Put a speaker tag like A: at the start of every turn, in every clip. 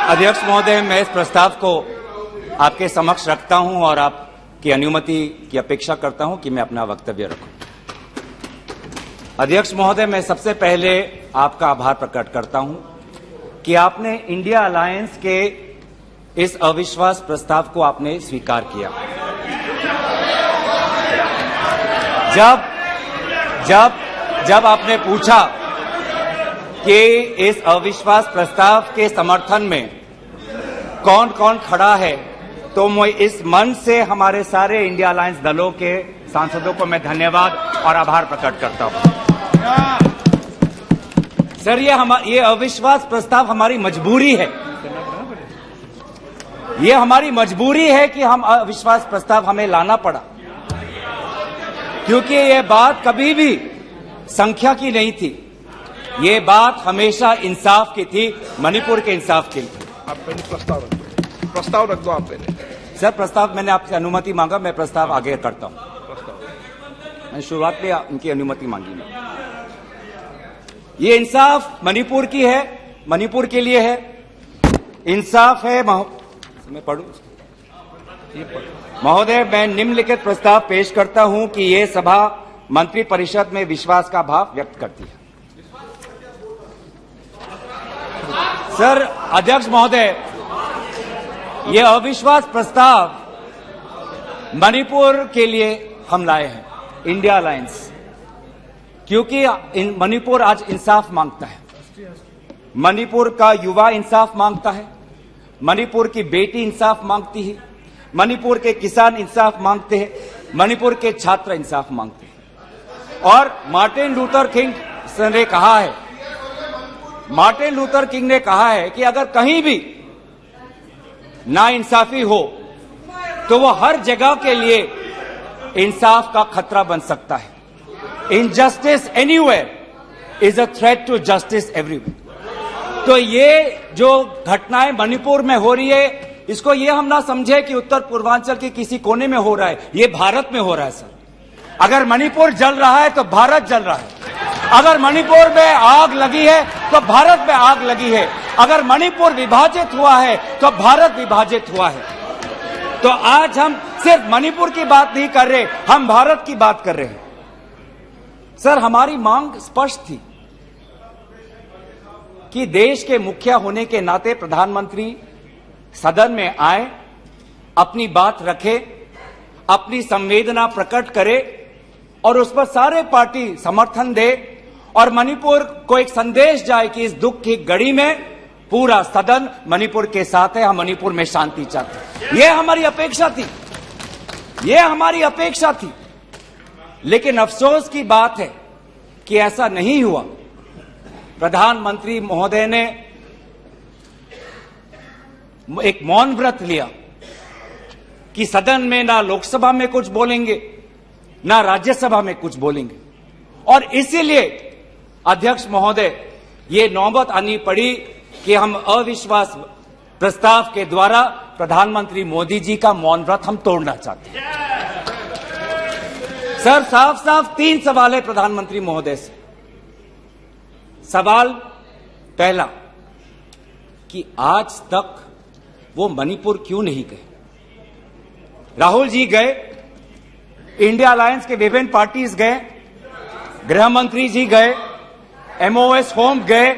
A: अध्यक्ष महोदय, मैं इस प्रस्ताव को आपके समक्ष रखता हूं और आपकी अनुमति की अपेक्षा करता हूं कि मैं अपना वक्तव्य रखूं। अध्यक्ष महोदय, मैं सबसे पहले आपका आभार प्रकट करता हूं कि आपने इंडिया अलायंस के इस अविश्वास प्रस्ताव को आपने स्वीकार किया। जब आपने पूछा कि इस अविश्वास प्रस्ताव के समर्थन में कौन कौन खड़ा है, तो मैं इस मंच से हमारे सारे इंडिया अलायंस दलों के सांसदों को मैं धन्यवाद और आभार प्रकट करता हूं। सर, ये अविश्वास प्रस्ताव हमारी मजबूरी है। ये हमारी मजबूरी है कि हम अविश्वास प्रस्ताव हमें लाना पड़ा, क्योंकि ये बात कभी भी संख्या की नहीं थी। ये बात हमेशा इंसाफ की थी, मणिपुर के इंसाफ की थी।
B: आप पहले प्रस्ताव रख दो आप पहले।
A: सर, प्रस्ताव मैंने आपसे अनुमति मांगा, मैं प्रस्ताव आगे करता हूं। मैंने शुरुआत में उनकी अनुमति मांगी। मैं ये इंसाफ मणिपुर की है, मणिपुर के लिए है। इंसाफ है। मैं पढ़ूं महोदय, मैं निम्नलिखित प्रस्ताव पेश करता हूं कि ये सभा मंत्री परिषद में विश्वास का भाव व्यक्त करती है। सर, अध्यक्ष महोदय, ये अविश्वास प्रस्ताव मणिपुर के लिए हम लाए हैं, इंडिया अलायंस, क्योंकि मणिपुर आज इंसाफ मांगता है। मणिपुर का युवा इंसाफ मांगता है, मणिपुर की बेटी इंसाफ मांगती है, मणिपुर के किसान इंसाफ मांगते हैं, मणिपुर के छात्र इंसाफ मांगते हैं। और मार्टिन लूथर किंग ने कहा है कि अगर कहीं भी नाइंसाफी हो तो वो हर जगह के लिए इंसाफ का खतरा बन सकता है। Injustice anywhere is a threat to justice everywhere. तो ये जो घटनाएं मणिपुर में हो रही है, इसको ये हम ना समझे कि उत्तर पूर्वांचल के किसी कोने में हो रहा है, ये भारत में हो रहा है। सर, अगर मणिपुर जल रहा है तो भारत जल रहा है। अगर मणिपुर में आग लगी है तो भारत में आग लगी है। अगर मणिपुर विभाजित हुआ है तो भारत विभाजित हुआ है। तो आज हम सिर्फ मणिपुर की बात नहीं कर रहे, हम भारत की बात कर रहे हैं। सर, हमारी मांग स्पष्ट थी कि देश के मुखिया होने के नाते प्रधानमंत्री सदन में आए, अपनी बात रखे, अपनी संवेदना प्रकट करे और उस पर सारे पार्टी समर्थन दे और मणिपुर को एक संदेश जाए कि इस दुख की घड़ी में पूरा सदन मणिपुर के साथ है, हम मणिपुर में शांति चाहते हैं। यह हमारी अपेक्षा थी। लेकिन अफसोस की बात है कि ऐसा नहीं हुआ। प्रधानमंत्री महोदय ने एक मौन व्रत लिया कि सदन में ना लोकसभा में कुछ बोलेंगे, ना राज्यसभा में कुछ बोलेंगे। और इसीलिए अध्यक्ष महोदय, ये नौबत आनी पड़ी कि हम अविश्वास प्रस्ताव के द्वारा प्रधानमंत्री मोदी जी का मौन व्रत हम तोड़ना चाहते हैं। सर, साफ साफ 3 सवाल है प्रधानमंत्री महोदय से। सवाल पहला कि आज तक वो मणिपुर क्यों नहीं गए? राहुल जी गए, इंडिया अलायंस के विभिन्न पार्टीज गए, गृह मंत्री जी गए, एमओएस होम गए,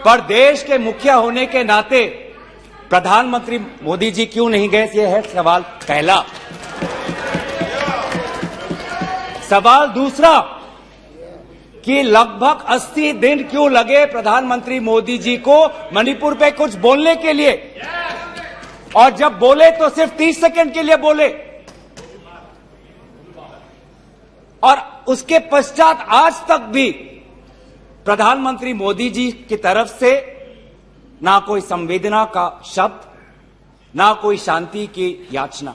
A: पर देश के मुखिया होने के नाते प्रधानमंत्री मोदी जी क्यों नहीं गए? यह है सवाल पहला। सवाल दूसरा कि लगभग 80 दिन क्यों लगे प्रधानमंत्री मोदी जी को मणिपुर पे कुछ बोलने के लिए, और जब बोले तो सिर्फ 30 सेकंड के लिए बोले, और उसके पश्चात आज तक भी प्रधानमंत्री मोदी जी की तरफ से ना कोई संवेदना का शब्द, ना कोई शांति की याचना।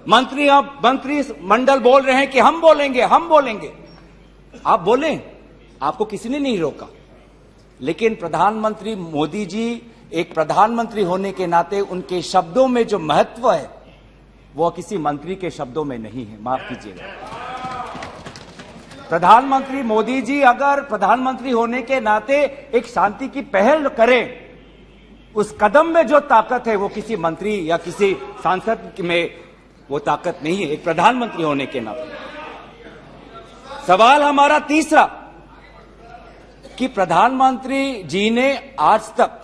A: मंत्री मंडल बोल रहे हैं कि हम बोलेंगे। आप बोलें, आपको किसी ने नहीं रोका। लेकिन प्रधानमंत्री मोदी जी एक प्रधानमंत्री होने के नाते उनके शब्दों में जो महत्व है वो किसी मंत्री के शब्दों में नहीं है। माफ कीजिएगा। प्रधानमंत्री मोदी जी अगर प्रधानमंत्री होने के नाते एक शांति की पहल करें उस कदम में जो ताकत है वो किसी मंत्री या किसी सांसद में वो ताकत नहीं है, एक प्रधानमंत्री होने के नाते। सवाल हमारा तीसरा कि प्रधानमंत्री जी ने आज तक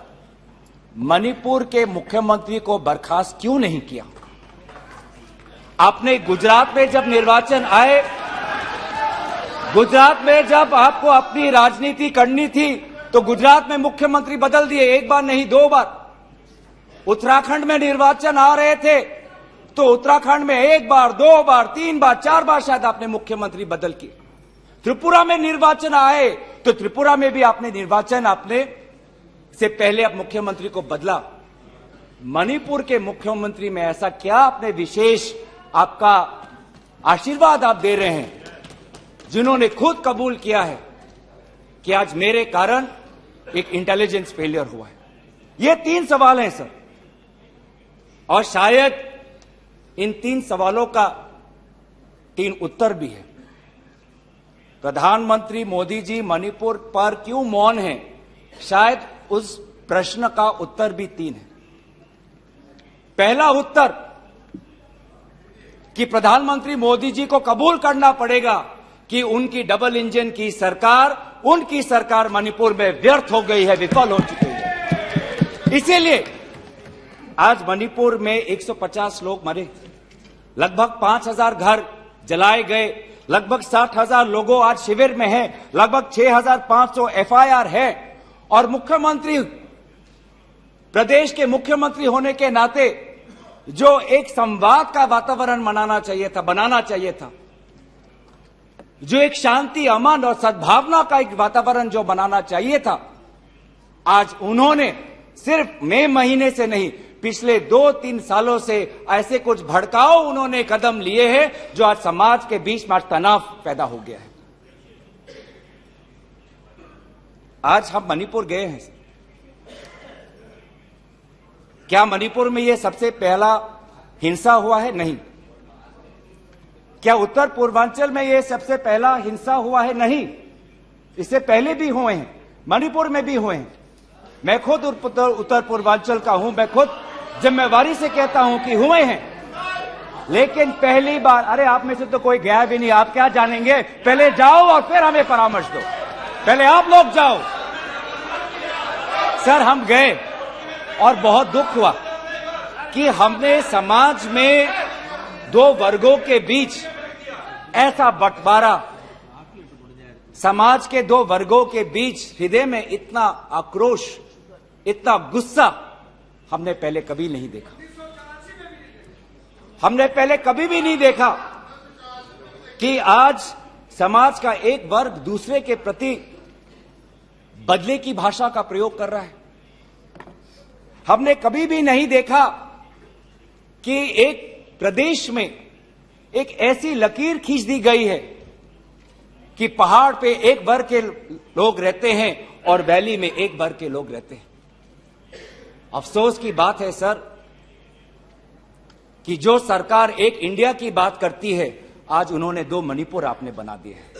A: मणिपुर के मुख्यमंत्री को बर्खास्त क्यों नहीं किया? आपने गुजरात में जब निर्वाचन आए, गुजरात में जब आपको अपनी राजनीति करनी थी तो गुजरात में मुख्यमंत्री बदल दिए, एक बार नहीं 2 बार। उत्तराखंड में निर्वाचन आ रहे थे तो उत्तराखंड में 1 बार, 2 बार, 3 बार, 4 बार शायद आपने मुख्यमंत्री बदल किए। त्रिपुरा में निर्वाचन आए तो त्रिपुरा में भी आपने निर्वाचन आपने से पहले आप मुख्यमंत्री को बदला। मणिपुर के मुख्यमंत्री में ऐसा क्या आपने विशेष आपका आशीर्वाद आप दे रहे हैं जिन्होंने खुद कबूल किया है कि आज मेरे कारण एक इंटेलिजेंस फेलियर हुआ है? ये 3 सवाल हैं सर, और शायद इन 3 सवालों का 3 उत्तर भी है। प्रधानमंत्री मोदी जी मणिपुर पर क्यों मौन हैं? शायद उस प्रश्न का उत्तर भी 3 है। पहला उत्तर कि प्रधानमंत्री मोदी जी को कबूल करना पड़ेगा कि उनकी डबल इंजन की सरकार, उनकी सरकार मणिपुर में व्यर्थ हो गई है, विफल हो चुकी है। इसीलिए आज मणिपुर में 150 लोग मरे, लगभग 5000 घर जलाए गए, लगभग 60,000 लोगों आज शिविर में हैं, लगभग 6500 एफआईआर है। और मुख्यमंत्री, प्रदेश के मुख्यमंत्री होने के नाते जो एक संवाद का वातावरण बनाना चाहिए था, जो एक शांति, अमन और सद्भावना का एक वातावरण जो बनाना चाहिए था, आज उन्होंने सिर्फ मई महीने से नहीं, पिछले 2-3 सालों से ऐसे कुछ भड़काऊ उन्होंने कदम लिए हैं जो आज समाज के बीच में तनाव पैदा हो गया है। आज हम मणिपुर गए हैं, क्या मणिपुर में यह सबसे पहला हिंसा हुआ है? नहीं। क्या उत्तर पूर्वांचल में यह सबसे पहला हिंसा हुआ है? नहीं। इससे पहले भी हुए हैं, मणिपुर में भी हुए हैं। मैं खुद उत्तर पूर्वांचल का हूं, मैं खुद जिम्मेवारी से कहता हूं कि हुए हैं, लेकिन पहली बार, अरे आप में से तो कोई गया भी नहीं, आप क्या जानेंगे? पहले जाओ और फिर हमें परामर्श दो, पहले आप लोग जाओ। सर हम गए और बहुत दुख हुआ कि हमने समाज में 2 वर्गों के बीच ऐसा बंटवारा, समाज के 2 वर्गों के बीच हृदय में इतना आक्रोश, इतना गुस्सा हमने पहले कभी नहीं देखा। हमने पहले कभी भी नहीं देखा कि आज समाज का एक वर्ग दूसरे के प्रति बदले की भाषा का प्रयोग कर रहा है। हमने कभी भी नहीं देखा कि एक प्रदेश में एक ऐसी लकीर खींच दी गई है कि पहाड़ पे एक वर्ग के लोग रहते हैं और वैली में एक वर्ग के लोग रहते हैं। अफसोस की बात है सर कि जो सरकार एक इंडिया की बात करती है, आज उन्होंने 2 मणिपुर आपने बना दिए हैं।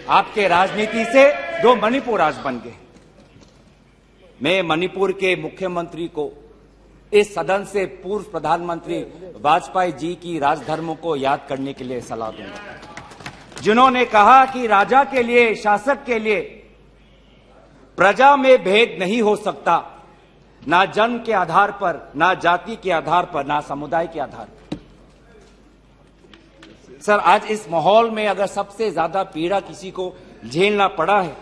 A: आपके राजनीति से 2 मणिपुर आज बन गए। मैं मणिपुर के मुख्यमंत्री को, इस सदन से पूर्व प्रधानमंत्री वाजपेयी जी की राजधर्मों को याद करने के लिए सलाह दूंगा, जिन्होंने कहा कि राजा के लिए, शासक के लिए प्रजा में भेद नहीं हो सकता, ना जन्म के आधार पर, ना जाति के आधार पर, ना समुदाय के आधार पर। सर आज इस माहौल में अगर सबसे ज्यादा पीड़ा किसी को झेलना पड़ा है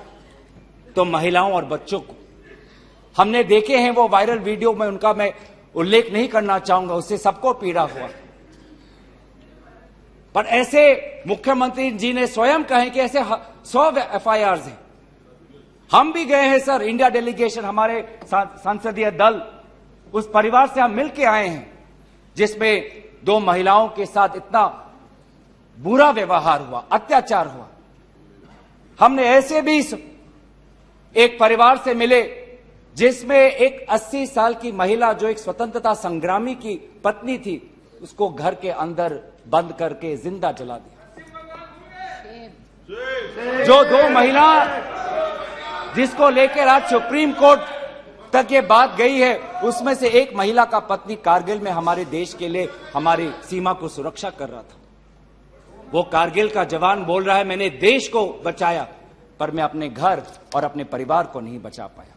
A: तो महिलाओं और बच्चों को। हमने देखे हैं वो वायरल वीडियो में, उनका मैं उल्लेख नहीं करना चाहूंगा, उससे सबको पीड़ा हुआ। पर ऐसे मुख्यमंत्री जी ने स्वयं कहे कि ऐसे 100 एफआईआर हैं। हम भी गए हैं सर, इंडिया डेलीगेशन, हमारे संसदीय दल, उस परिवार से हम मिलके आए हैं जिसमें 2 महिलाओं के साथ इतना बुरा व्यवहार हुआ, अत्याचार हुआ। हमने ऐसे भी एक परिवार से मिले जिसमें एक 80 साल की महिला, जो एक स्वतंत्रता संग्रामी की पत्नी थी, उसको घर के अंदर बंद करके जिंदा जला दिया। जो 2 महिला जिसको लेकर आज सुप्रीम कोर्ट तक ये बात गई है, उसमें से एक महिला का पति कारगिल में हमारे देश के लिए हमारी सीमा को सुरक्षा कर रहा था। वो कारगिल का जवान बोल रहा है, मैंने देश को बचाया पर मैं अपने घर और अपने परिवार को नहीं बचा पाया।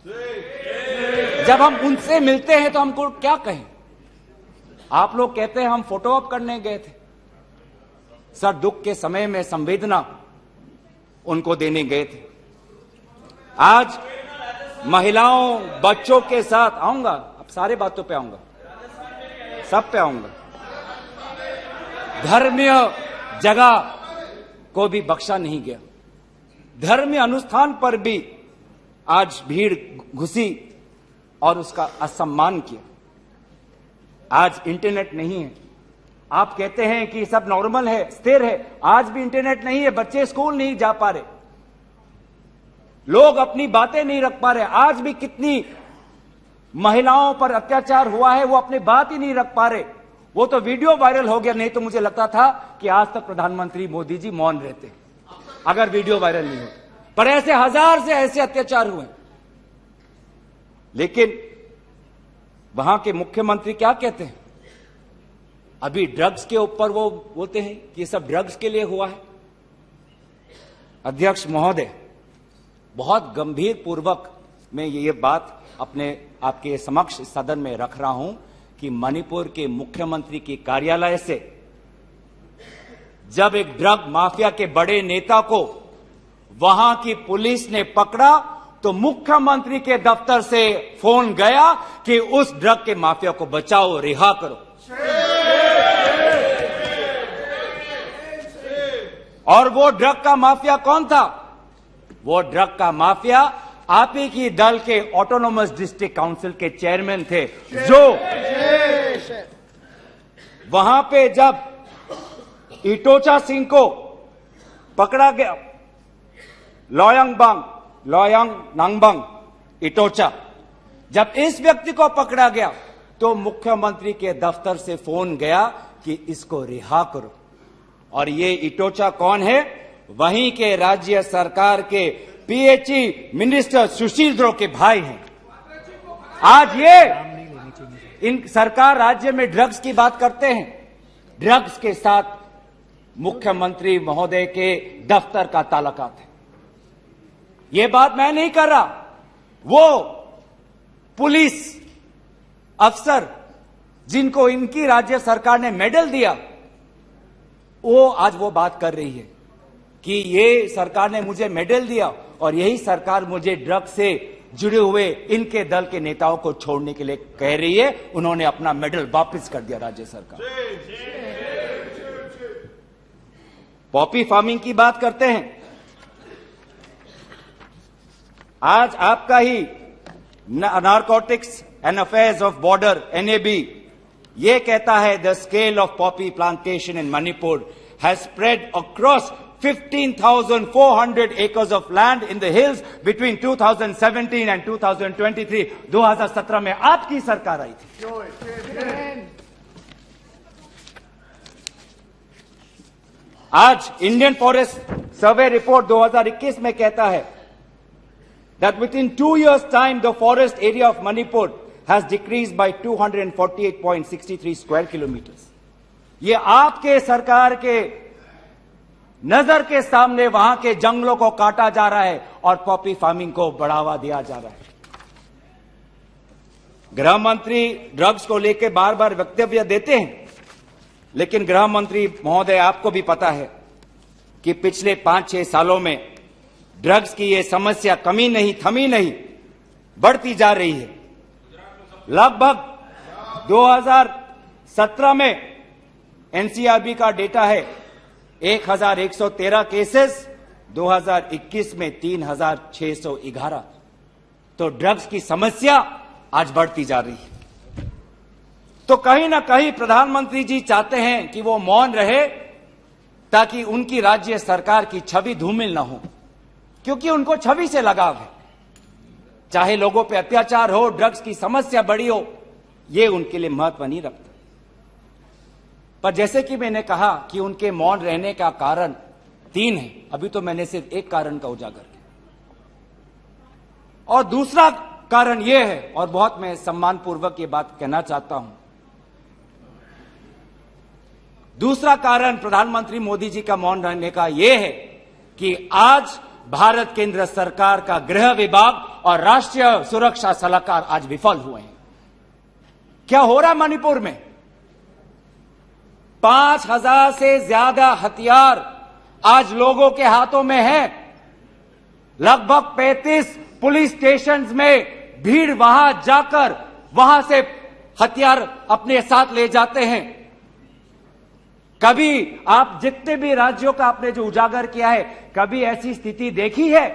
A: जब हम उनसे मिलते हैं तो हमको क्या कहें? आप लोग कहते हैं हम फोटो ऑप करने गए थे। सर, दुख के समय में संवेदना उनको देने गए थे। आज महिलाओं, बच्चों के साथ आऊंगा, अब सारे बातों पे आऊंगा, सब पे आऊंगा। धर्मीय जगह को भी बख्शा नहीं गया। धर्मीय अनुष्ठान पर भी आज भीड़ घुसी और उसका असम्मान किया। आज इंटरनेट नहीं है। आप कहते हैं कि सब नॉर्मल है, स्थिर है। आज भी इंटरनेट नहीं है, बच्चे स्कूल नहीं जा पा रहे, लोग अपनी बातें नहीं रख पा रहे। आज भी कितनी महिलाओं पर अत्याचार हुआ है, वो अपनी बात ही नहीं रख पा रहे। वो तो वीडियो वायरल हो गया, नहीं तो मुझे लगता था कि आज तक प्रधानमंत्री मोदी जी मौन रहते अगर वीडियो वायरल नहीं हो। पर ऐसे हजार से ऐसे अत्याचार हुए। लेकिन वहां के मुख्यमंत्री क्या कहते हैं? अभी ड्रग्स के ऊपर वो बोलते हैं कि ये सब ड्रग्स के लिए हुआ है। अध्यक्ष महोदय, बहुत गंभीर पूर्वक मैं ये बात अपने आपके समक्ष सदन में रख रहा हूं कि मणिपुर के मुख्यमंत्री के कार्यालय से जब एक ड्रग माफिया के बड़े नेता को वहां की पुलिस ने पकड़ा तो मुख्यमंत्री के दफ्तर से फोन गया कि उस ड्रग के माफिया को बचाओ, रिहा करो। और वो ड्रग का माफिया कौन था? वो ड्रग का माफिया आप ही की दल के ऑटोनोमस डिस्ट्रिक्ट काउंसिल के चेयरमैन थे, जो वहां पे जब इटोचा सिंह को पकड़ा गया, लोयांग नांगबंग इटोचा, जब इस व्यक्ति को पकड़ा गया तो मुख्यमंत्री के दफ्तर से फोन गया कि इसको रिहा करो। और ये इटोचा कौन है? वहीं के राज्य सरकार के पीएचई मिनिस्टर सुशील द्रो के भाई हैं। आज ये इन सरकार राज्य में ड्रग्स की बात करते हैं, ड्रग्स के साथ मुख्यमंत्री महोदय के दफ्तर का ताल्लुकात है। ये बात मैं नहीं कर रहा, वो पुलिस अफसर जिनको इनकी राज्य सरकार ने मेडल दिया, वो आज वो बात कर रही है कि ये सरकार ने मुझे मेडल दिया और यही सरकार मुझे ड्रग्स से जुड़े हुए इनके दल के नेताओं को छोड़ने के लिए कह रही है। उन्होंने अपना मेडल वापस कर दिया राज्य सरकार। पॉपी फार्मिंग की बात करते हैं। आज आपका ही narcotics and affairs of border NAB ये कहता है the scale of poppy plantation in Manipur has spread across 15,400 acres of land in the hills between 2017 and 2023। 2017 में आपकी सरकार आई थी। आज इंडियन फॉरेस्ट सर्वे रिपोर्ट 2021 में कहता है that within 2 years time the forest area of Manipur has decreased by 248.63 square kilometers। ये आपके सरकार के नजर के सामने वहां के जंगलों को काटा जा रहा है और पॉपी फार्मिंग को बढ़ावा दिया जा रहा है। गृह मंत्री ड्रग्स को लेकर बार बार वक्तव्य देते हैं, लेकिन गृह मंत्री महोदय आपको भी पता है कि पिछले 5-6 सालों में ड्रग्स की ये समस्या कमी नहीं, थमी नहीं, बढ़ती जा रही है। लगभग 2017 में NCRB का डेटा है 1113 केसेस, 2021 में 3611। तो ड्रग्स की समस्या आज बढ़ती जा रही है। तो कहीं ना कहीं प्रधानमंत्री जी चाहते हैं कि वो मौन रहे ताकि उनकी राज्य सरकार की छवि धूमिल ना हो, क्योंकि उनको छवि से लगाव है। चाहे लोगों पे अत्याचार हो, ड्रग्स की समस्या बढ़ी हो, ये उनके लिए महत्व नहीं रखता। पर जैसे कि मैंने कहा कि उनके मौन रहने का कारण 3 है, अभी तो मैंने सिर्फ एक कारण का उजागर किया। और दूसरा कारण यह है, और बहुत मैं सम्मानपूर्वक ये बात कहना चाहता हूं, दूसरा कारण प्रधानमंत्री मोदी जी का मौन रहने का यह है कि आज भारत केंद्र सरकार का गृह विभाग और राष्ट्रीय सुरक्षा सलाहकार आज विफल हुए हैं। क्या हो रहा मणिपुर में? 5000 से ज्यादा हथियार आज लोगों के हाथों में है। लगभग 35 पुलिस स्टेशन में भीड़ वहां जाकर वहां से हथियार अपने साथ ले जाते हैं। कभी आप जितने भी राज्यों का आपने जो उजागर किया है, कभी ऐसी स्थिति देखी है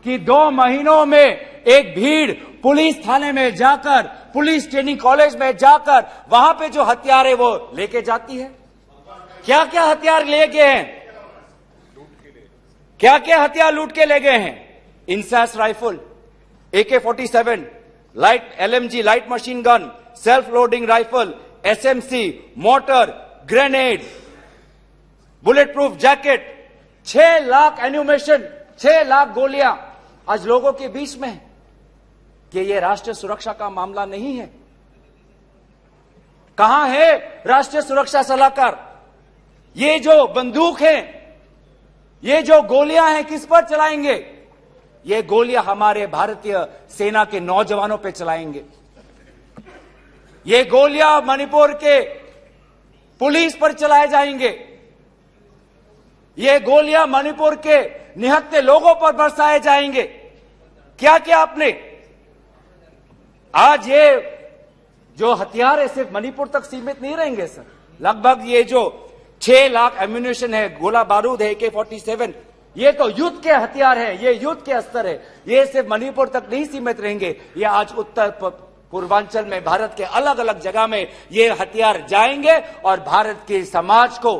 A: कि 2 महीनों में एक भीड़ पुलिस थाने में जाकर, पुलिस ट्रेनिंग कॉलेज में जाकर वहां पे जो हथियार है वो लेके जाती है? क्या क्या हथियार ले गए हैं? क्या क्या हथियार लूट के ले गए हैं? INSAS rifle, AK-47, light LMG light machine gun, self loading rifle, SMC, mortar, grenade, bullet proof jacket, 6 lakh ammunition, 6 lakh गोलियां आज लोगों के बीच में है। कि यह राष्ट्रीय सुरक्षा का मामला नहीं है? कहां है राष्ट्रीय सुरक्षा सलाहकार? ये जो बंदूक है, ये जो गोलियां हैं, किस पर चलाएंगे? ये गोलियां हमारे भारतीय सेना के नौजवानों पे चलाएंगे। ये गोलियां मणिपुर के पुलिस पर चलाए जाएंगे। ये गोलियां मणिपुर के निहत्थे लोगों पर बरसाए जाएंगे। क्या क्या आपने आज ये जो हथियार है सिर्फ मणिपुर तक सीमित नहीं रहेंगे सर। लगभग ये जो 6 लाख एम्यूनेशन है, गोला बारूद है, AK-47, ये तो युद्ध के हथियार है, ये युद्ध के अस्त्र है। ये सिर्फ मणिपुर तक नहीं सीमित रहेंगे, ये आज उत्तर पूर्वांचल में भारत के अलग अलग जगह में ये हथियार जाएंगे और भारत के समाज को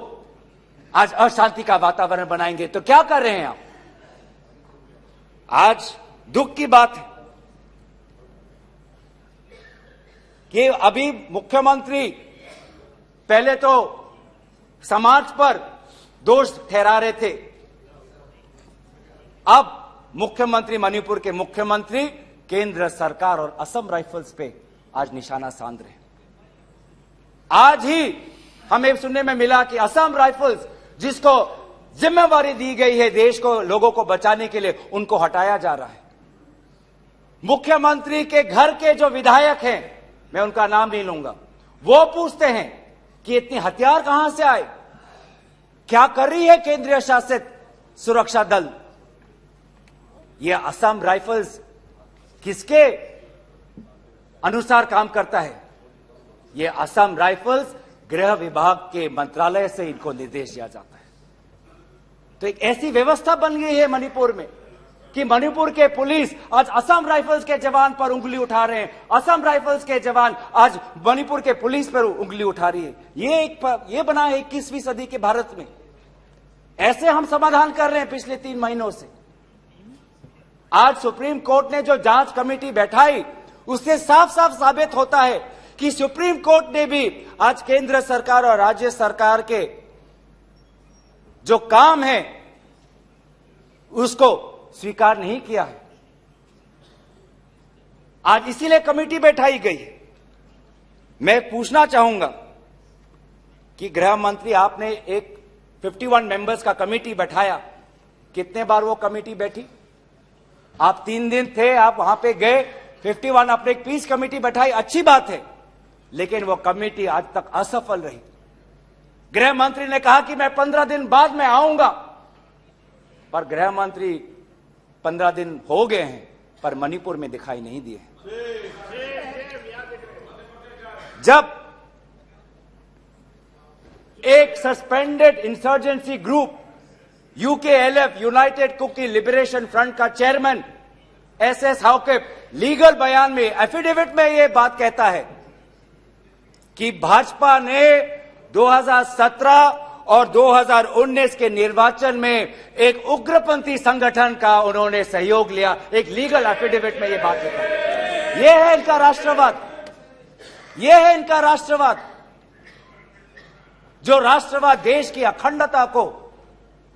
A: आज अशांति का वातावरण बनाएंगे। तो क्या कर रहे हैं आप? आज दुख की बात है कि अभी मुख्यमंत्री पहले तो समाज पर दोष ठहरा रहे थे, अब मुख्यमंत्री, मणिपुर के मुख्यमंत्री केंद्र सरकार और असम राइफल्स पे आज निशाना साध रहे हैं। आज ही हमें सुनने में मिला कि असम राइफल्स, जिसको जिम्मेवारी दी गई है देश को, लोगों को बचाने के लिए, उनको हटाया जा रहा है। मुख्यमंत्री के घर के जो विधायक हैं, मैं उनका नाम नहीं लूंगा, वो पूछते हैं कि इतने हथियार कहां से आए? क्या कर रही है केंद्रीय शासित सुरक्षा दल? ये असम राइफल्स किसके अनुसार काम करता है? ये असम राइफल्स गृह विभाग के मंत्रालय से इनको निर्देश दिया जाता है। तो एक ऐसी व्यवस्था बन गई है मणिपुर में कि मणिपुर के पुलिस आज असम राइफल्स के जवान पर उंगली उठा रहे हैं, असम राइफल्स के जवान आज मणिपुर के पुलिस पर उंगली उठा रही है। ये बना है 21वीं सदी के भारत में। ऐसे हम समाधान कर रहे हैं पिछले 3 महीनों से। आज सुप्रीम कोर्ट ने जो जांच कमेटी बैठाई, उससे साफ साफ साबित होता है कि सुप्रीम कोर्ट ने भी आज केंद्र सरकार और राज्य सरकार के जो काम है उसको स्वीकार नहीं किया है। आज इसीलिए कमेटी बैठाई गई है। मैं पूछना चाहूंगा कि गृह मंत्री, आपने एक 51 मेंबर्स का कमेटी बैठाया, कितने बार वो कमेटी बैठी? आप 3 दिन थे, आप वहां पे गए, 51 आपने एक पीस कमेटी बैठाई, अच्छी बात है, लेकिन वो कमेटी आज तक असफल रही। गृह मंत्री ने कहा कि मैं 15 दिन बाद में आऊंगा, पर गृह मंत्री 15 दिन हो गए हैं पर मणिपुर में दिखाई नहीं दिए। जब एक suspended insurgency group UKLF, United Kuki Liberation Front का चेयरमैन SS हाउकिप लीगल बयान में, एफिडेविट में यह बात कहता है कि भाजपा ने 2017 और 2019 के निर्वाचन में एक उग्रपंथी संगठन का उन्होंने सहयोग लिया, एक लीगल एफिडेविट में यह बात लिखा है। यह है इनका राष्ट्रवाद, यह है इनका राष्ट्रवाद, जो राष्ट्रवाद देश की अखंडता को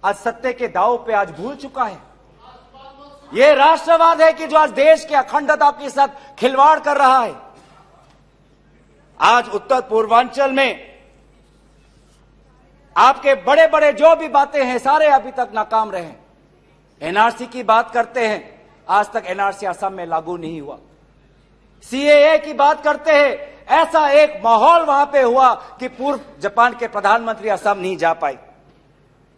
A: आज सत्य के दांव पे आज भूल चुका है। ये राष्ट्रवाद है कि जो आज देश की अखंडता के साथ खिलवाड़ कर रहा है। आज उत्तर पूर्वांचल में आपके बड़े बड़े जो भी बातें हैं सारे अभी तक नाकाम रहे। एनआरसी की बात करते हैं, आज तक एनआरसी असम में लागू नहीं हुआ। सीएए की बात करते हैं, ऐसा एक माहौल वहां पे हुआ कि पूर्व जापान के प्रधानमंत्री असम नहीं जा पाए।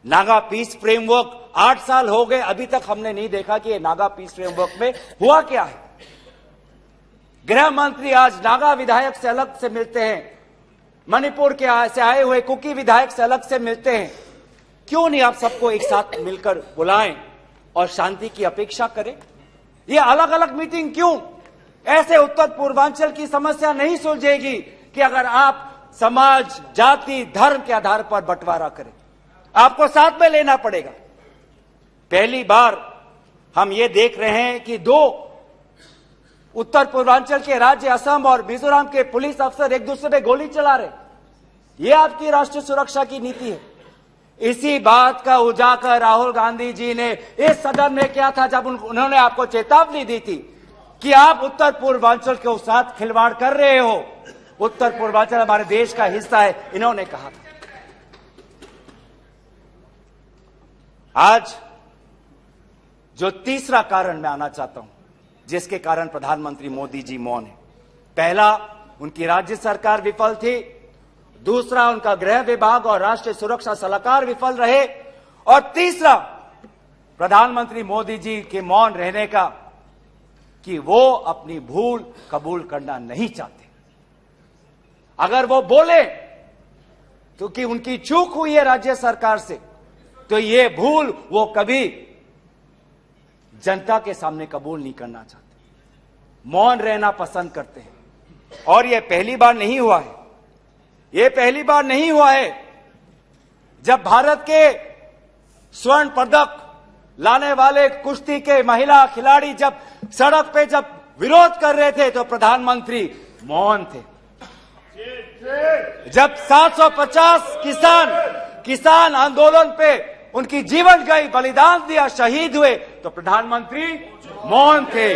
A: नागा पीस फ्रेमवर्क 8 साल हो गए, अभी तक हमने नहीं देखा कि ये नागा पीस फ्रेमवर्क में हुआ क्या है। गृह मंत्री आज नागा विधायक से अलग से मिलते हैं, मणिपुर के से आए हुए कुकी विधायक से अलग से मिलते हैं। क्यों नहीं आप सबको एक साथ मिलकर बुलाएं और शांति की अपेक्षा करें? ये अलग अलग मीटिंग क्यों? ऐसे उत्तर पूर्वांचल की समस्या नहीं सुलझेगी कि अगर आप समाज, जाति, धर्म के आधार पर बंटवारा करें। आपको साथ में लेना पड़ेगा। पहली बार हम ये देख रहे हैं कि 2 उत्तर पूर्वांचल के राज्य असम और मिजोरम के पुलिस अफसर एक दूसरे पे गोली चला रहे। ये आपकी राष्ट्रीय सुरक्षा की नीति है। इसी बात का उजागर राहुल गांधी जी ने इस सदन में किया था जब उन्होंने आपको चेतावनी दी थी कि आप उत्तर पूर्वांचल के साथ खिलवाड़ कर रहे हो। उत्तर पूर्वांचल हमारे देश का हिस्सा है, इन्होंने कहा था। आज जो तीसरा कारण मैं आना चाहता हूं जिसके कारण प्रधानमंत्री मोदी जी मौन है। पहला, उनकी राज्य सरकार विफल थी। दूसरा, उनका गृह विभाग और राष्ट्रीय सुरक्षा सलाहकार विफल रहे। और तीसरा, प्रधानमंत्री मोदी जी के मौन रहने का कि वो अपनी भूल कबूल करना नहीं चाहते। अगर वो बोले तो कि उनकी चूक हुई है राज्य सरकार से, तो ये भूल वो कभी जनता के सामने कबूल नहीं करना चाहते, मौन रहना पसंद करते हैं। और ये पहली बार नहीं हुआ है। ये पहली बार नहीं हुआ है जब भारत के स्वर्ण पदक लाने वाले कुश्ती के महिला खिलाड़ी जब सड़क पे जब विरोध कर रहे थे तो प्रधानमंत्री मौन थे। जब 750 किसान आंदोलन पे उनकी जीवन गई, बलिदान दिया, शहीद हुए तो प्रधानमंत्री मौन थे।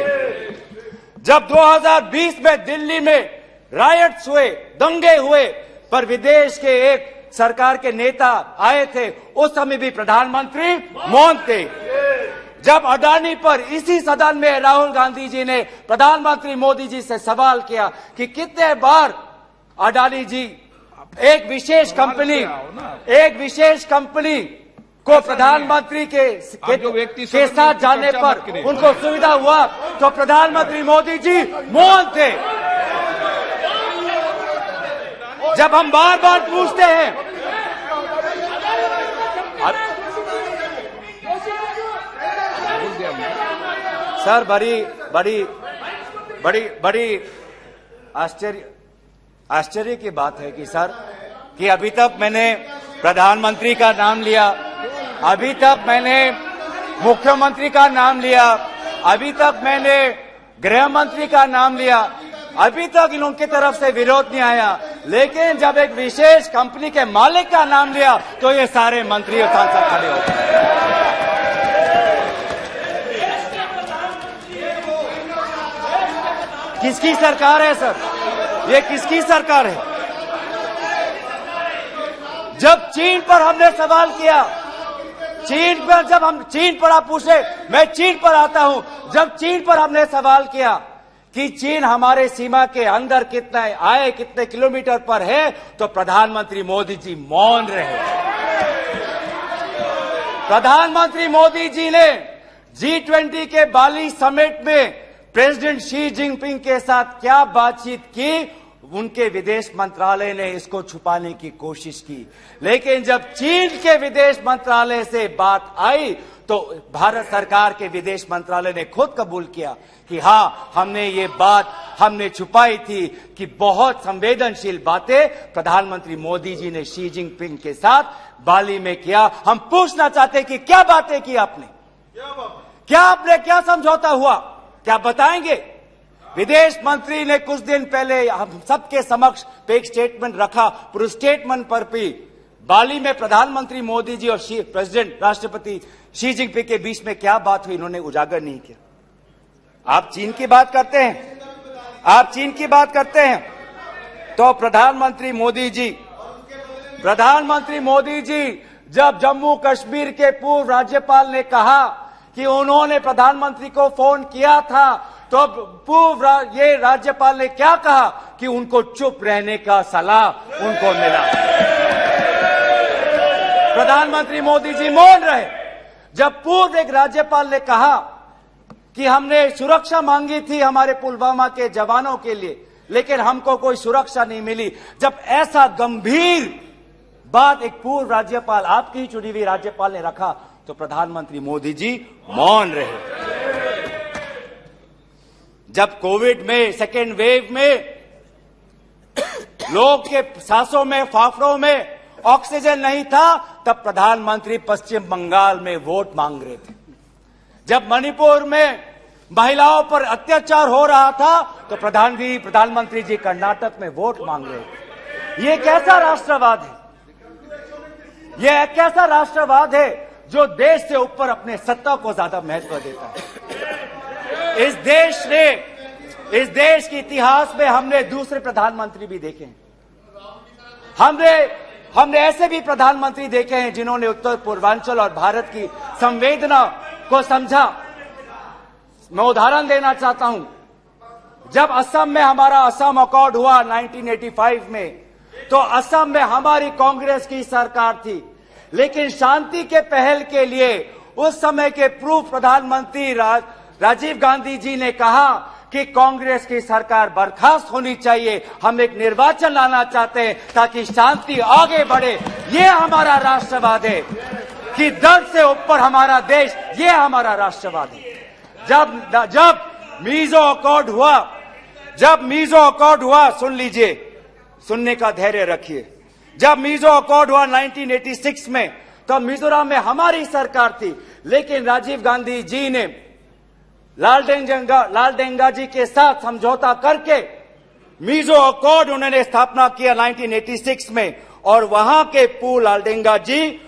A: जब 2020 में दिल्ली में रायट्स हुए, दंगे हुए, पर विदेश के एक सरकार के नेता आए थे, उस समय भी प्रधानमंत्री मौन थे। जब अडानी पर इसी सदन में राहुल गांधी जी ने प्रधानमंत्री मोदी जी से सवाल किया कि कितने बार अडानी जी एक विशेष कंपनी को प्रधानमंत्री के साथ जाने पर उनको सुविधा हुआ, तो प्रधानमंत्री मोदी जी मौन थे। जब हम बार बार पूछते हैं, सर बड़ी आश्चर्य की बात है कि सर कि अभी तक मैंने प्रधानमंत्री का नाम लिया, अभी तक मैंने मुख्यमंत्री का नाम लिया, अभी तक मैंने गृह मंत्री का नाम लिया, अभी तक इन उनकी तरफ से विरोध नहीं आया। लेकिन जब एक विशेष कंपनी के मालिक का नाम लिया तो ये सारे मंत्री और सांसद खड़े हो गए। किसकी सरकार है सर? ये किसकी सरकार है? जब चीन पर हमने सवाल किया, चीन पर आप पूछे, मैं चीन पर आता हूं। जब चीन पर हमने सवाल किया कि चीन हमारे सीमा के अंदर कितने किलोमीटर पर है, तो प्रधानमंत्री मोदी जी मौन रहे। प्रधानमंत्री मोदी जी ने G20 के बाली समिट में प्रेसिडेंट शी जिनपिंग के साथ क्या बातचीत की, उनके विदेश मंत्रालय ने इसको छुपाने की कोशिश की। लेकिन जब चीन के विदेश मंत्रालय से बात आई तो भारत सरकार के विदेश मंत्रालय ने खुद कबूल किया कि हां, हमने ये बात छुपाई थी कि बहुत संवेदनशील बातें प्रधानमंत्री मोदी जी ने शी जिनपिंग के साथ बाली में किया। हम पूछना चाहते कि क्या बातें की आपने, क्या समझौता हुआ, क्या बताएंगे? विदेश मंत्री ने कुछ दिन पहले हम सबके समक्ष एक स्टेटमेंट रखा, पर उस स्टेटमेंट पर भी बाली में प्रधानमंत्री मोदी जी और प्रेसिडेंट राष्ट्रपति शी जिनपिंग के बीच में क्या बात हुई, इन्होंने उजागर नहीं किया। आप चीन की बात करते हैं, आप चीन की बात करते हैं, तो प्रधानमंत्री मोदी जी जब जम्मू कश्मीर के पूर्व राज्यपाल ने कहा कि उन्होंने प्रधानमंत्री को फोन किया था, तो पूर्व ये राज्यपाल ने क्या कहा कि उनको चुप रहने का सलाह उनको मिला। प्रधानमंत्री मोदी जी मौन रहे। जब पूर्व एक राज्यपाल ने कहा कि हमने सुरक्षा मांगी थी हमारे पुलवामा के जवानों के लिए, लेकिन हमको कोई सुरक्षा नहीं मिली, जब ऐसा गंभीर बात एक पूर्व राज्यपाल, आपकी ही चुनी हुई राज्यपाल ने रखा, तो प्रधानमंत्री मोदी जी मौन रहे। जब कोविड में सेकेंड वेव में लोग के सांसों में, फाफड़ों में ऑक्सीजन नहीं था, तब प्रधानमंत्री पश्चिम बंगाल में वोट मांग रहे थे। जब मणिपुर में महिलाओं पर अत्याचार हो रहा था, तो प्रधानमंत्री जी कर्नाटक में वोट मांग रहे थे। ये कैसा राष्ट्रवाद है? यह कैसा राष्ट्रवाद है जो देश से ऊपर अपने सत्ता को ज्यादा महत्व देता है? इस देश के इतिहास में हमने दूसरे प्रधानमंत्री भी देखे हैं। हमने ऐसे भी प्रधानमंत्री देखे हैं जिन्होंने उत्तर पूर्वांचल और भारत की संवेदना को समझा। मैं उदाहरण देना चाहता हूं। जब असम में हमारा असम अकॉर्ड हुआ 1985 में, तो असम में हमारी कांग्रेस की सरकार थी, लेकिन शांति के पहल के लिए उस समय के पूर्व प्रधानमंत्री राजीव गांधी जी ने कहा कि कांग्रेस की सरकार बर्खास्त होनी चाहिए, हम एक निर्वाचन लाना चाहते हैं ताकि शांति आगे बढ़े। ये हमारा राष्ट्रवाद है कि दल से ऊपर हमारा देश, ये हमारा राष्ट्रवाद है। जब मीजो अकॉर्ड हुआ, सुन लीजिए, सुनने का धैर्य रखिए। जब मीजो अकॉर्ड हुआ 1986 में, तो मिजोरम में हमारी सरकार थी, लेकिन राजीव गांधी जी ने लालडेंगा जी के साथ समझौता करके मीजो अकॉर्ड उन्होंने स्थापना किया 1986 में, और वहां के पूर्व लालडेंगा जी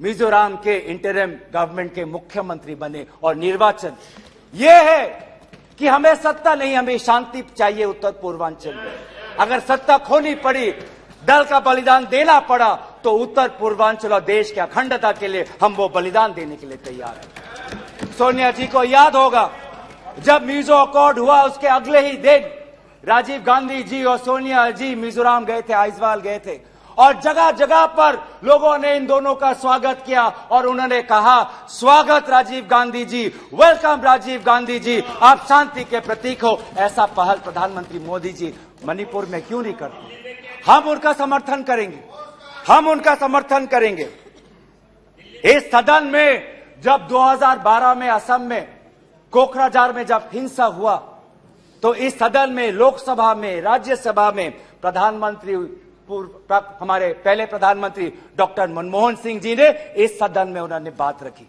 A: मिजोरम के इंटरिम गवर्नमेंट के मुख्यमंत्री बने। और निर्वाचन यह है कि हमें सत्ता नहीं, हमें शांति चाहिए उत्तर पूर्वांचल में। अगर सत्ता खोनी पड़ी, दल का बलिदान देना पड़ा, तो उत्तर पूर्वांचल और देश की अखंडता के लिए हम वो बलिदान देने के लिए तैयार हैं। सोनिया जी को याद होगा, जब मीजो अकॉर्ड हुआ उसके अगले ही दिन राजीव गांधी जी और सोनिया जी मिजोरम गए थे, आइजवाल गए थे, और जगह जगह पर लोगों ने इन दोनों का स्वागत किया और उन्होंने कहा, स्वागत राजीव गांधी जी, वेलकम राजीव गांधी जी, आप शांति के प्रतीक हो। ऐसा पहल प्रधानमंत्री मोदी जी मणिपुर में क्यों नहीं करते? हम उनका समर्थन करेंगे, हम उनका समर्थन करेंगे। इस सदन में जब 2012 में असम में कोकराझार में जब हिंसा हुआ, तो इस सदन में, लोकसभा में, राज्यसभा में प्रधानमंत्री, हमारे पहले प्रधानमंत्री डॉक्टर मनमोहन सिंह जी ने इस सदन में उन्होंने बात रखी।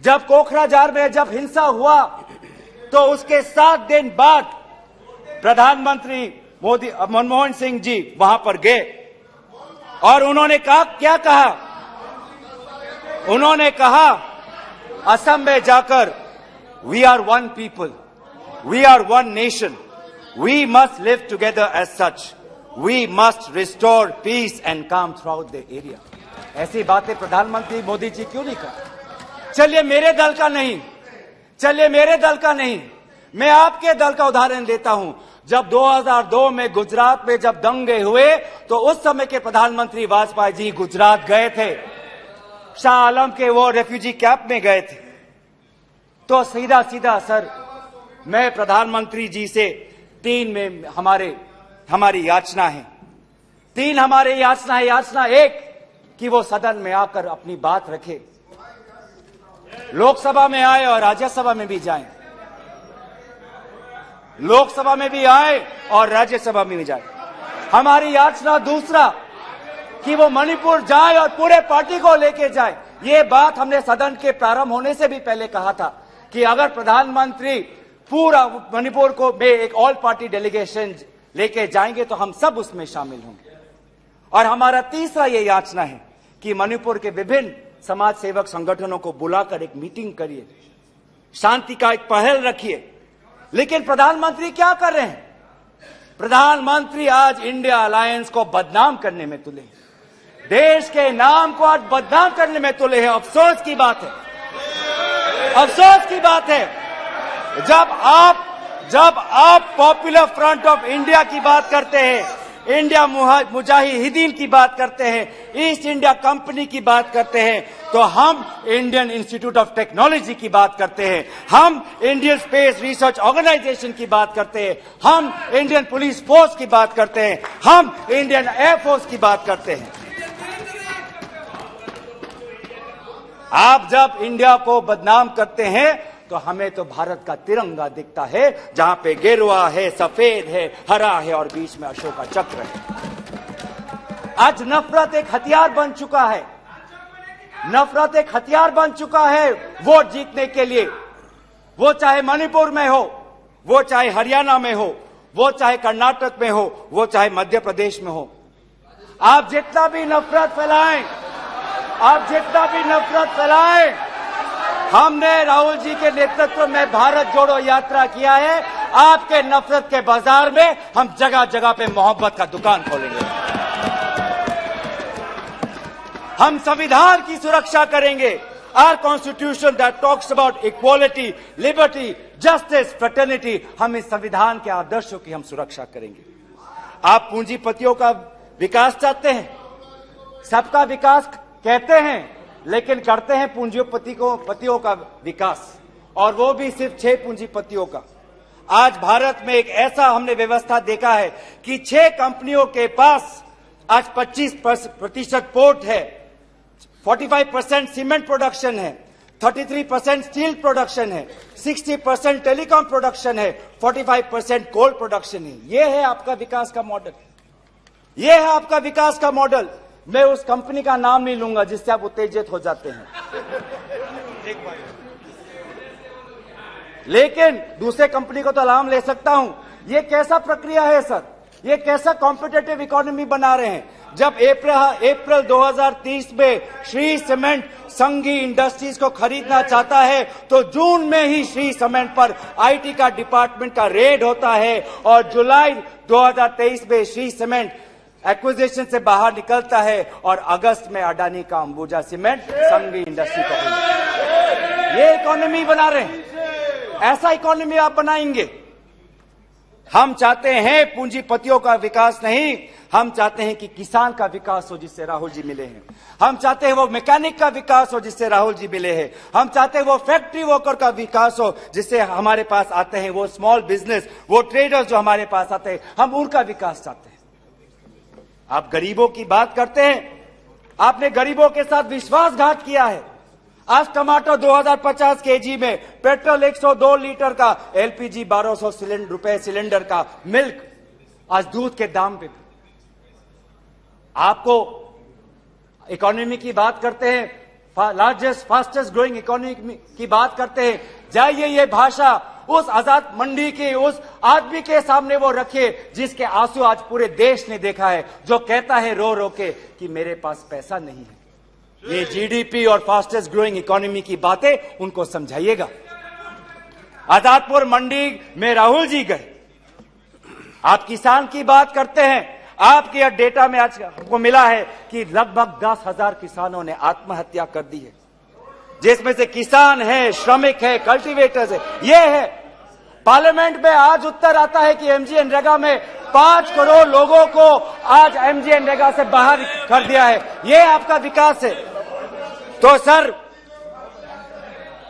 A: जब कोकराझार में जब हिंसा हुआ, तो उसके 7 दिन बाद प्रधानमंत्री मनमोहन सिंह जी वहां पर गए और उन्होंने कहा, क्या कहा? उन्होंने कहा असम में जाकर, we are one people, we are one nation, we must live together as such, we must restore peace and calm throughout the area. ऐसी बातें प्रधानमंत्री मोदी जी क्यों नहीं करते? चलिए मेरे दल का नहीं, मैं आपके दल का उदाहरण देता हूं। जब 2002 में गुजरात में जब दंगे हुए, तो उस समय के प्रधानमंत्री वाजपेयी जी गुजरात गए थे, शाह आलम के वो रेफ्यूजी कैंप में गए थे। तो सीधा सीधा सर, मैं प्रधानमंत्री जी से 3 में हमारी याचना है। 3 हमारी याचना है। याचना 1 कि वो सदन में आकर अपनी बात रखे, लोकसभा में आए और राज्यसभा में भी जाएं, लोकसभा में भी आए और राज्यसभा में भी जाए। हमारी याचना दूसरा कि वो मणिपुर जाए और पूरे पार्टी को लेके जाए। ये बात हमने सदन के प्रारंभ होने से भी पहले कहा था कि अगर प्रधानमंत्री पूरा मणिपुर को में एक ऑल पार्टी डेलीगेशन लेके जाएंगे तो हम सब उसमें शामिल होंगे। और हमारा तीसरा ये याचना है कि मणिपुर के विभिन्न समाज सेवक संगठनों को बुलाकर एक मीटिंग करिए, शांति का एक पहल रखिए। लेकिन प्रधानमंत्री क्या कर रहे हैं? प्रधानमंत्री आज इंडिया अलायंस को बदनाम करने में तुले हैं, देश के नाम को आज बदनाम करने में तुले हैं। अफसोस की बात है, अफसोस की बात है, जब आप पॉपुलर फ्रंट ऑफ इंडिया की बात करते हैं, इंडिया मुजाहिदीन की बात करते हैं, ईस्ट इंडिया कंपनी की बात करते हैं, तो हम इंडियन इंस्टीट्यूट ऑफ टेक्नोलॉजी की बात करते हैं, हम इंडियन स्पेस रिसर्च ऑर्गेनाइजेशन की बात करते हैं, हम इंडियन पुलिस फोर्स की बात करते हैं, हम इंडियन एयरफोर्स की बात करते हैं। आप जब इंडिया को बदनाम करते हैं तो हमें तो भारत का तिरंगा दिखता है, जहां पे गेरुआ है, सफेद है, हरा है और बीच में अशोका चक्र है। आज नफरत एक हथियार बन चुका है, नफरत एक हथियार बन चुका है वोट जीतने के लिए। वो चाहे मणिपुर में हो, वो चाहे हरियाणा में हो, वो चाहे कर्नाटक में हो, वो चाहे मध्य प्रदेश में हो। आप जितना भी नफरत फैलाएं, आप जितना भी नफरत फैलाएं, हमने राहुल जी के नेतृत्व में भारत जोड़ो यात्रा किया है। आपके नफरत के बाजार में हम जगह जगह पे मोहब्बत का दुकान खोलेंगे। हम संविधान की सुरक्षा करेंगे। Our constitution that talks about equality, liberty, justice, fraternity, हम इस संविधान के आदर्शों की हम सुरक्षा करेंगे। आप पूंजीपतियों का विकास चाहते हैं, सबका विकास कहते हैं, लेकिन करते हैं पूंजीपतियों का विकास, और वो भी सिर्फ 6 पूंजीपतियों का। आज भारत में एक ऐसा हमने व्यवस्था देखा है कि 6 कंपनियों के पास आज 25% पोर्ट है, 45% सीमेंट प्रोडक्शन है, 33% स्टील प्रोडक्शन है, 60% टेलीकॉम प्रोडक्शन है, 45% कोल प्रोडक्शन है। यह है आपका विकास का मॉडल, यह है आपका विकास का मॉडल। मैं उस कंपनी का नाम नहीं लूंगा जिससे आप उत्तेजित हो जाते हैं, लेकिन दूसरे कंपनी को तो नाम ले सकता हूं। ये कैसा प्रक्रिया है सर? ये कैसा कॉम्पिटेटिव इकोनॉमी बना रहे हैं? जब अप्रैल 2030 में श्री सीमेंट संघी इंडस्ट्रीज को खरीदना चाहता है, तो जून में ही श्री सीमेंट पर आईटी का डिपार्टमेंट का रेड होता है, और जुलाई 2023 में श्री सीमेंट एक्विजिशन से बाहर निकलता है, और अगस्त में अडानी का अंबुजा सीमेंट संघी इंडस्ट्री का। ये इकोनॉमी बना रहे हैं, ऐसा इकोनॉमी आप बनाएंगे? हम चाहते हैं पूंजीपतियों का विकास नहीं, हम चाहते हैं कि किसान का विकास हो जिससे राहुल जी मिले हैं। हम चाहते हैं वो मैकेनिक का विकास हो जिससे राहुल जी मिले हैं। हम चाहते हैं वो फैक्ट्री वर्कर का विकास हो जिससे हमारे पास आते हैं वो स्मॉल बिजनेस, वो ट्रेडर्स जो हमारे पास आते हैं, हम उनका विकास चाहते हैं। आप गरीबों की बात करते हैं, आपने गरीबों के साथ विश्वासघात किया है। आज टमाटर 2050 केजी में, पेट्रोल 102 लीटर का, एलपीजी 1200 रुपए सिलेंडर का, मिल्क आज दूध के दाम पे। आपको इकोनॉमी की बात करते हैं, लार्जेस्ट फास्टेस्ट ग्रोइंग इकोनॉमी की बात करते हैं, जाइए ये भाषा उस आजाद मंडी के उस आदमी के सामने वो रखिए जिसके आंसू आज पूरे देश ने देखा है, जो कहता है रो रो के कि मेरे पास पैसा नहीं है। ये जीडीपी और फास्टेस्ट ग्रोइंग इकोनॉमी की बातें उनको समझाइएगा। आजादपुर मंडी में राहुल जी गए, आप किसान की बात करते हैं, आपके यह डेटा में आज हमको मिला है कि लगभग 10,000 किसानों ने आत्महत्या कर दी है, जिसमें से किसान है, श्रमिक है, कल्टीवेटर्स है। ये है पार्लियामेंट में आज उत्तर आता है कि एमजीएनरेगा में 5 करोड़ लोगों को आज एमजीएनरेगा से बाहर कर दिया है। ये आपका विकास है? तो सर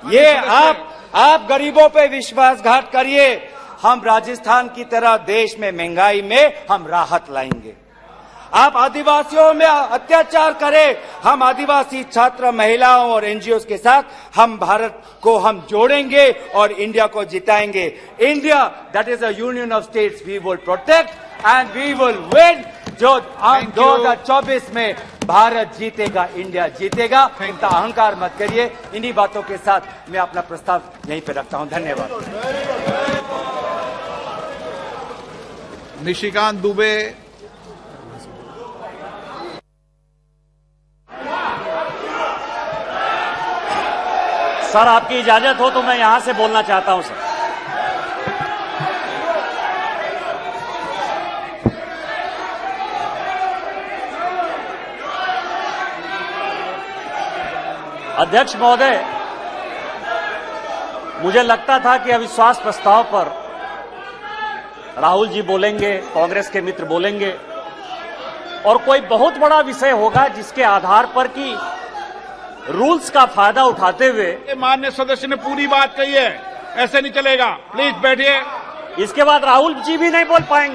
A: ये आप गरीबों पे विश्वासघात करिए, हम राजस्थान की तरह देश में महंगाई में हम राहत लाएंगे। आप आदिवासियों में अत्याचार करें, हम आदिवासी छात्र, महिलाओं और एनजीओ के साथ हम भारत को हम जोड़ेंगे और इंडिया को जिताएंगे। India that is a union of states we will protect and we will win. जो 2024 में भारत जीतेगा, इंडिया जीतेगा। इनका अहंकार मत करिए। इन्हीं बातों के साथ मैं अपना प्रस्ताव यहीं पे रखता हूं। धन्यवाद।
B: निशिकांत दुबे
C: सर आपकी इजाजत हो तो मैं यहां से बोलना चाहता हूं सर। अध्यक्ष महोदय, मुझे लगता था कि अविश्वास प्रस्ताव पर राहुल जी बोलेंगे, कांग्रेस के मित्र बोलेंगे और कोई बहुत बड़ा विषय होगा जिसके आधार पर कि रूल्स का फायदा उठाते हुए
B: माननीय सदस्य ने पूरी बात कही है, ऐसे नहीं चलेगा। प्लीज बैठिए।
C: इसके बाद राहुल जी भी नहीं बोल पाएंगे।